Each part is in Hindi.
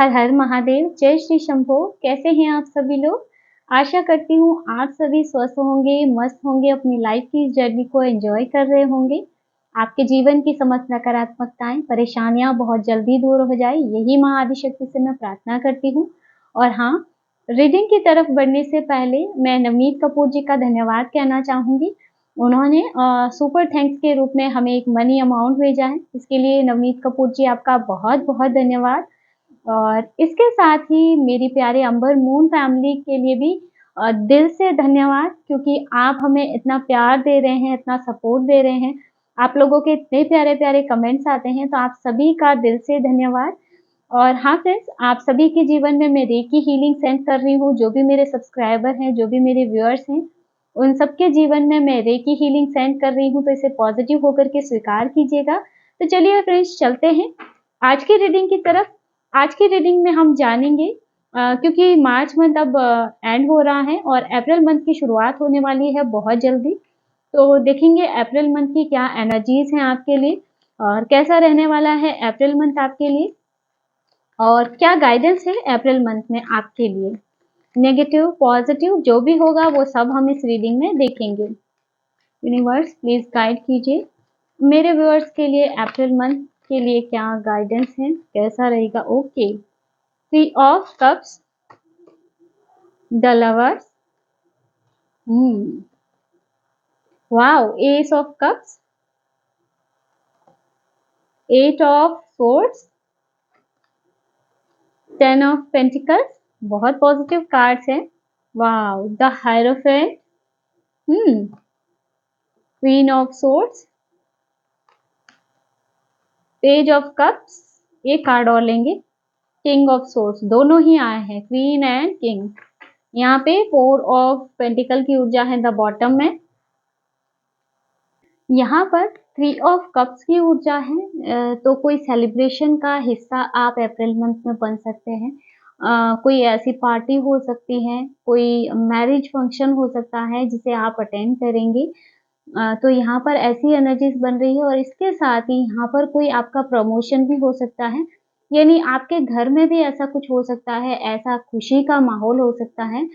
हर हर महादेव, जय श्री शंभो। कैसे हैं आप सभी लोग? आशा करती हूँ आप सभी स्वस्थ होंगे, मस्त होंगे, अपनी लाइफ की इस जर्नी को एन्जॉय कर रहे होंगे। आपके जीवन की समस्त नकारात्मकताएँ, परेशानियाँ बहुत जल्दी दूर हो जाए, यही माँ आदिशक्ति से मैं प्रार्थना करती हूँ। और हाँ, रीडिंग की तरफ बढ़ने से पहले मैं नवनीत कपूर जी का धन्यवाद कहना चाहूँगी। उन्होंने सुपर थैंक्स के रूप में हमें एक मनी अमाउंट भेजा है। इसके लिए नवनीत कपूर जी आपका बहुत-बहुत धन्यवाद। और इसके साथ ही मेरी प्यारे अंबर मून फैमिली के लिए भी दिल से धन्यवाद, क्योंकि आप हमें इतना प्यार दे रहे हैं, इतना सपोर्ट दे रहे हैं। आप लोगों के इतने प्यारे-प्यारे कमेंट्स आते हैं, तो आप सभी का दिल से धन्यवाद। और हाँ फ्रेंड्स, आप सभी के जीवन में मैं रेकी हीलिंग सेंड कर रही हूँ, जो भी मेरे सब्सक्राइबर हैं, जो भी मेरे व्यूअर्स हैं, उन सबके जीवन में मैं रेकी हीलिंग सेंड कर रही हूँ, तो इसे पॉजिटिव होकर के स्वीकार कीजिएगा। तो चलिए फ्रेंड्स, चलते हैं आज की रीडिंग की तरफ। आज की रीडिंग में हम जानेंगे क्योंकि मार्च मंथ अब एंड हो रहा है और अप्रैल मंथ की शुरुआत होने वाली है बहुत जल्दी। तो देखेंगे अप्रैल मंथ की क्या एनर्जीज हैं आपके लिए और कैसा रहने वाला है अप्रैल मंथ आपके लिए, और क्या गाइडेंस है अप्रैल मंथ में आपके लिए। नेगेटिव पॉजिटिव जो भी होगा वो सब हम इस रीडिंग में देखेंगे। यूनिवर्स प्लीज गाइड कीजिए मेरे व्यूअर्स के लिए अप्रैल मंथ के लिए क्या गाइडेंस है, कैसा रहेगा। Okay, three of cups, the lovers, wow, ace of cups, eight of swords, ten of pentacles, बहुत पॉजिटिव कार्ड्स हैं। Wow, the hierophant, queen of swords, page of cups, एक कार्ड और लेंगे, किंग ऑफ सोर्ड्स, दोनों ही आए हैं, क्वीन एंड किंग। यहाँ पे फोर ऑफ पेंटिकल की ऊर्जा है द बॉटम में। यहाँ पर थ्री ऑफ कप्स की ऊर्जा है, तो कोई सेलिब्रेशन का हिस्सा आप अप्रैल मंथ में बन सकते हैं। कोई ऐसी पार्टी हो सकती है, कोई मैरिज फंक्शन हो सकता है जिसे आप अटेंड करेंगे। तो यहाँ पर ऐसी एनर्जीज बन रही है और इसके साथ ही यहाँ पर कोई आपका प्रमोशन भी हो सकता है, यानी आपके घर में भी ऐसा कुछ हो सकता है, ऐसा खुशी का माहौल हो सकता है।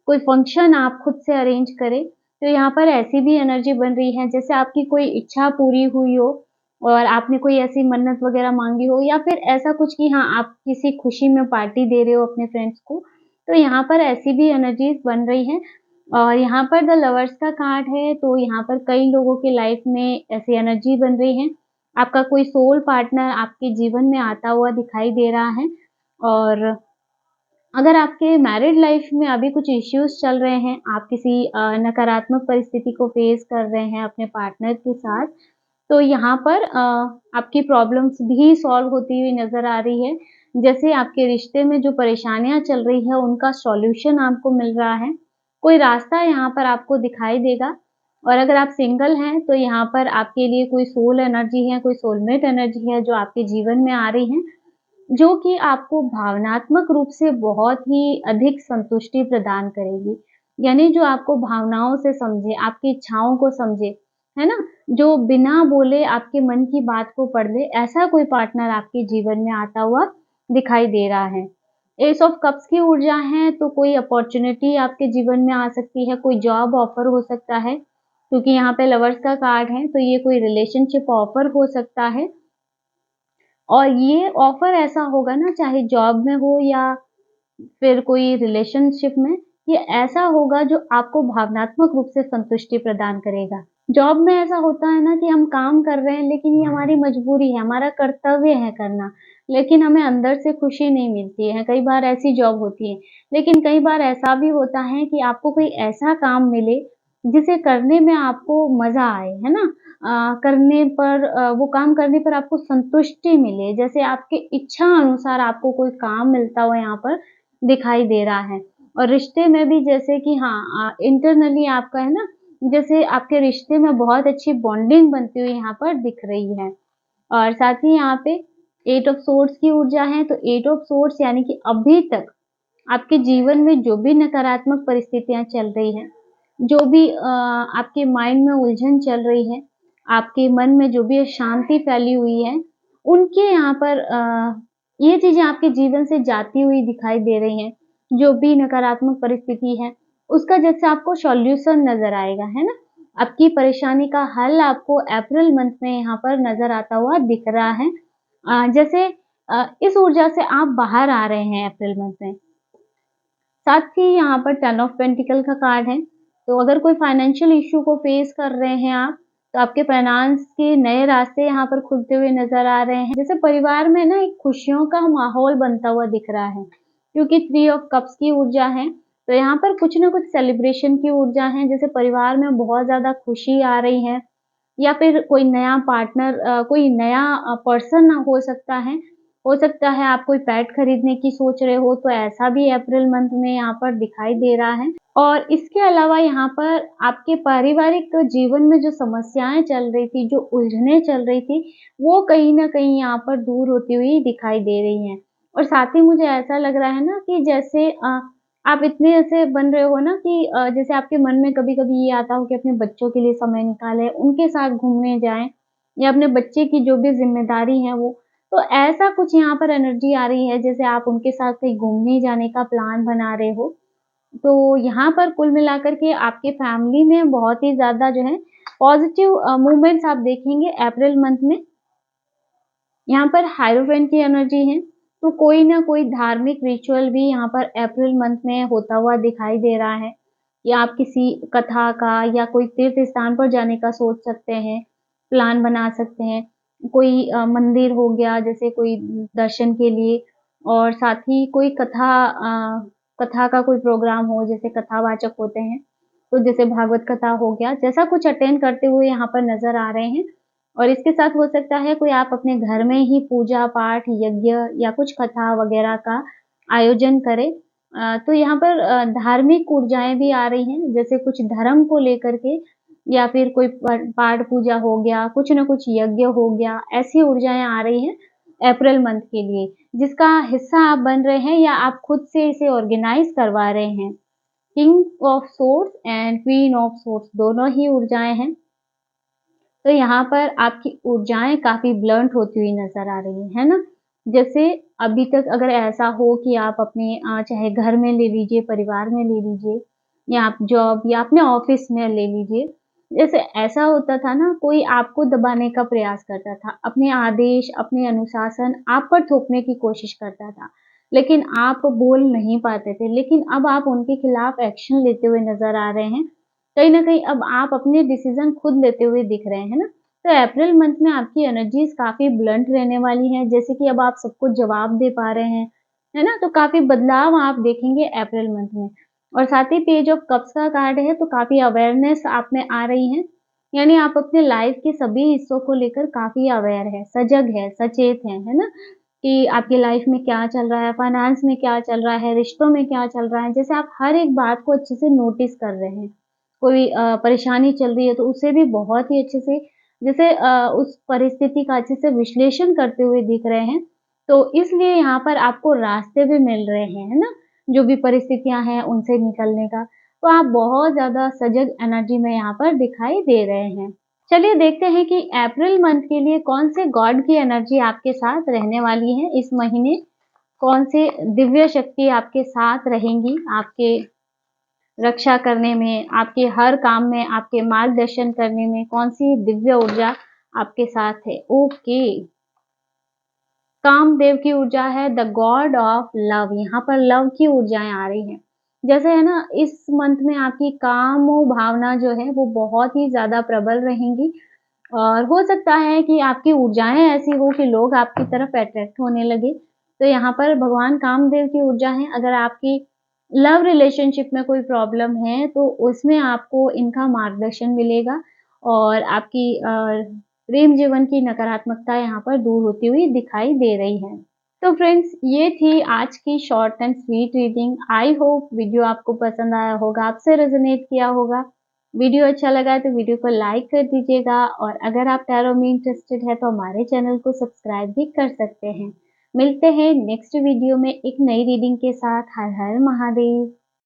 कोई फंक्शन आप खुद से अरेंज करें, तो यहाँ पर ऐसी भी एनर्जी बन रही है जैसे आपकी कोई इच्छा पूरी हुई हो और आपने कोई ऐसी मन्नत वगैरह मांगी हो, या फिर ऐसा कुछ कि हाँ आप किसी खुशी में पार्टी दे रहे हो अपने फ्रेंड्स को। तो यहाँ पर ऐसी भी एनर्जीज बन रही है। और यहाँ पर द लवर्स का कार्ड है, तो यहाँ पर कई लोगों की लाइफ में ऐसी एनर्जी बन रही है। आपका कोई सोल पार्टनर आपके जीवन में आता हुआ दिखाई दे रहा है। और अगर आपके मैरिड लाइफ में अभी कुछ इश्यूज चल रहे हैं, आप किसी नकारात्मक परिस्थिति को फेस कर रहे हैं अपने पार्टनर के साथ, तो यहाँ पर आपकी प्रॉब्लम्स भी सॉल्व होती हुई नज़र आ रही है। जैसे आपके रिश्ते में जो परेशानियाँ चल रही है, उनका सॉल्यूशन आपको मिल रहा है। कोई रास्ता यहाँ पर आपको दिखाई देगा। और अगर आप सिंगल हैं, तो यहाँ पर आपके लिए कोई सोल एनर्जी है, कोई सोलमेट एनर्जी है जो आपके जीवन में आ रही है, जो कि आपको भावनात्मक रूप से बहुत ही अधिक संतुष्टि प्रदान करेगी। यानी जो आपको भावनाओं से समझे, आपकी इच्छाओं को समझे, है ना? जो बिना बोले आपके मन की बात को पढ़ ले, ऐसा कोई पार्टनर आपके जीवन में आता हुआ दिखाई दे रहा है। एस ऑफ कप्स की ऊर्जा है, तो कोई अपॉर्च्युनिटी आपके जीवन में आ सकती है, कोई जॉब ऑफर हो सकता है, क्योंकि यहाँ पे लवर्स का कार्ड है, तो ये कोई रिलेशनशिप ऑफर हो सकता है। और ये ऑफर ऐसा होगा ना, चाहे जॉब में हो या फिर कोई रिलेशनशिप में, ये ऐसा होगा जो आपको भावनात्मक रूप से संतुष्टि प्रदान करेगा। जॉब में ऐसा होता है ना कि हम काम कर रहे हैं, लेकिन ये हमारी मजबूरी है, हमारा कर्तव्य है करना, लेकिन हमें अंदर से खुशी नहीं मिलती है। कई बार ऐसी जॉब होती है, लेकिन कई बार ऐसा भी होता है कि आपको कोई ऐसा काम मिले जिसे करने में आपको मज़ा आए, है ना? करने पर वो काम करने पर आपको संतुष्टि मिले, जैसे आपकी इच्छा अनुसार आपको कोई काम मिलता हुआ यहाँ पर दिखाई दे रहा है। और रिश्ते में भी जैसे कि हाँ, इंटरनली आपका है ना, जैसे आपके रिश्ते में बहुत अच्छी बॉन्डिंग बनती हुई यहाँ पर दिख रही है। और साथ ही यहाँ पे एट ऑफ सोर्ड्स की ऊर्जा है, तो एट ऑफ सोर्ड्स यानी कि अभी तक आपके जीवन में जो भी नकारात्मक परिस्थितियाँ चल रही हैं, जो भी आपके माइंड में उलझन चल रही है, आपके मन में जो भी अशांति फैली हुई है, उनके यहाँ पर ये चीज़ें आपके जीवन से जाती हुई दिखाई दे रही हैं। जो भी नकारात्मक परिस्थिति है, उसका जैसे आपको सॉल्यूशन नज़र आएगा, है ना? आपकी परेशानी का हल आपको अप्रैल मंथ में यहाँ पर नज़र आता हुआ दिख रहा है। जैसे इस ऊर्जा से आप बाहर आ रहे हैं अप्रैल मंथ में। साथ ही यहाँ पर 10 ऑफ पेंटिकल का कार्ड है, तो अगर कोई फाइनेंशियल इश्यू को फेस कर रहे हैं आप, तो आपके फाइनेंस के नए रास्ते यहाँ पर खुलते हुए नज़र आ रहे हैं। जैसे परिवार में ना एक खुशियों का माहौल बनता हुआ दिख रहा है, क्योंकि 3 ऑफ कप्स की ऊर्जा है, तो यहाँ पर कुछ ना कुछ सेलिब्रेशन की ऊर्जा है, जैसे परिवार में बहुत ज़्यादा खुशी आ रही है या फिर कोई नया पार्टनर कोई नया पर्सन हो सकता है आप कोई पेट खरीदने की सोच रहे हो, तो ऐसा भी अप्रैल मंथ में यहाँ पर दिखाई दे रहा है। और इसके अलावा यहाँ पर आपके पारिवारिक जीवन में जो समस्याएँ चल रही थी, जो उलझनें चल रही थी, वो कहीं न कहीं यहाँ पर दूर होती हुई दिखाई दे रही हैं। और साथ ही मुझे ऐसा लग रहा है ना कि जैसे आप इतने ऐसे बन रहे हो ना कि जैसे आपके मन में कभी-कभी ये आता हो कि अपने बच्चों के लिए समय निकालें, उनके साथ घूमने जाएँ या अपने बच्चे की जो भी ज़िम्मेदारी है वो। तो ऐसा कुछ यहाँ पर एनर्जी आ रही है जैसे आप उनके साथ कहीं घूमने जाने का प्लान बना रहे हो। तो यहाँ पर कुल मिलाकर के आपके फैमिली में बहुत ही ज़्यादा जो है पॉज़िटिव मूवमेंट्स आप देखेंगे अप्रैल मंथ में। यहाँ पर हाieरोफेंट की एनर्जी है, तो कोई ना कोई धार्मिक रिचुअल भी यहाँ पर अप्रैल मंथ में होता हुआ दिखाई दे रहा है। या आप किसी कथा का या कोई तीर्थ स्थान पर जाने का सोच सकते हैं, प्लान बना सकते हैं। कोई मंदिर हो गया जैसे कोई दर्शन के लिए और साथ ही कोई कथा का कोई प्रोग्राम हो जैसे कथावाचक होते हैं, तो जैसे भागवत कथा हो गया, जैसा कुछ अटेंड करते हुए यहाँ पर नज़र आ रहे हैं। और इसके साथ हो सकता है कोई आप अपने घर में ही पूजा-पाठ, यज्ञ या कुछ कथा वगैरह का आयोजन करें। तो यहाँ पर धार्मिक ऊर्जाएँ भी आ रही हैं, जैसे कुछ धर्म को लेकर के या फिर कोई पाठ पूजा हो गया, कुछ न कुछ यज्ञ हो गया, ऐसी ऊर्जाएँ आ रही हैं अप्रैल मंथ के लिए, जिसका हिस्सा आप बन रहे हैं या आप खुद से इसे ऑर्गेनाइज़ करवा रहे हैं। King of swords and queen of swords दोनों ही ऊर्जाएँ हैं। तो यहाँ पर आपकी ऊर्जाएँ काफ़ी ब्लंट होती हुई नज़र आ रही हैं, है ना? जैसे अभी तक अगर ऐसा हो कि आप अपने चाहे घर में ले लीजिए, परिवार में ले लीजिए या आप जॉब या अपने ऑफ़िस में ले लीजिए। जैसे ऐसा होता था ना कोई आपको दबाने का प्रयास करता था, अपने आदेश, अपने अनुशासन आप पर थोपने की कोशिश करता था, लेकिन आप बोल नहीं पाते थे। लेकिन अब आप उनके खिलाफ एक्शन लेते हुए नज़र आ रहे हैं। कहीं न कहीं अब आप अपने डिसीज़न खुद लेते हुए दिख रहे हैं, है ना? तो अप्रैल मंथ में आपकी एनर्जीज़ काफ़ी ब्लंट रहने वाली हैं, जैसे कि अब आप सबको जवाब दे पा रहे हैं, है ना? तो काफ़ी बदलाव आप देखेंगे अप्रैल मंथ में। और साथ ही पेज ऑफ कप्स का कार्ड है, तो काफ़ी अवेयरनेस आप में आ रही है, यानी आप अपने लाइफ़ के सभी हिस्सों को लेकर काफ़ी अवेयर हैं, सजग हैं, सचेत हैं, है ना? कि आपकी लाइफ़ में क्या चल रहा है, फाइनेंस में क्या चल रहा है, रिश्तों में क्या चल रहा है, जैसे आप हर एक बात को अच्छे से नोटिस कर रहे हैं। कोई परेशानी चल रही है तो उसे भी बहुत ही अच्छे से जैसे उस परिस्थिति का अच्छे से विश्लेषण करते हुए दिख रहे हैं। तो इसलिए यहाँ पर आपको रास्ते भी मिल रहे हैं, है ना? जो भी परिस्थितियाँ हैं उनसे निकलने का। तो आप बहुत ज़्यादा सजग एनर्जी में यहाँ पर दिखाई दे रहे हैं। चलिए देखते हैं कि अप्रैल मंथ के लिए कौन से गॉड की एनर्जी आपके साथ रहने वाली है इस महीने? कौन से दिव्य शक्ति आपके साथ रहेंगी, आपके रक्षा करने में, आपके हर काम में, आपके मार्गदर्शन करने में कौन-सी दिव्य ऊर्जा आपके साथ है? ओके, कामदेव की ऊर्जा है द गॉड ऑफ लव यहाँ पर लव की ऊर्जाएँ आ रही हैं। जैसे है ना इस मंथ में आपकी काम भावना जो है वो बहुत ही ज़्यादा प्रबल रहेंगी और हो सकता है कि आपकी ऊर्जाएँ ऐसी हो कि लोग आपकी तरफ अट्रैक्ट होने लगे। तो यहाँ पर भगवान कामदेव की ऊर्जा है, अगर आपकी लव रिलेशनशिप में कोई प्रॉब्लम है, तो उसमें आपको इनका मार्गदर्शन मिलेगा और आपकी प्रेम जीवन की नकारात्मकता यहाँ पर दूर होती हुई दिखाई दे रही है। तो फ्रेंड्स ये थी आज की short and sweet reading. I hope video आपको पसंद आया होगा, आपसे रेज़ोनेट किया होगा। वीडियो अच्छा लगा है तो वीडियो को लाइक कर दीजिएगा और अगर आप टैरो में इंटरेस्टेड है तो हमारे चैनल को सब्सक्राइब भी कर सकते हैं। मिलते हैं नेक्स्ट वीडियो में एक नई रीडिंग के साथ। हर हर महादेव।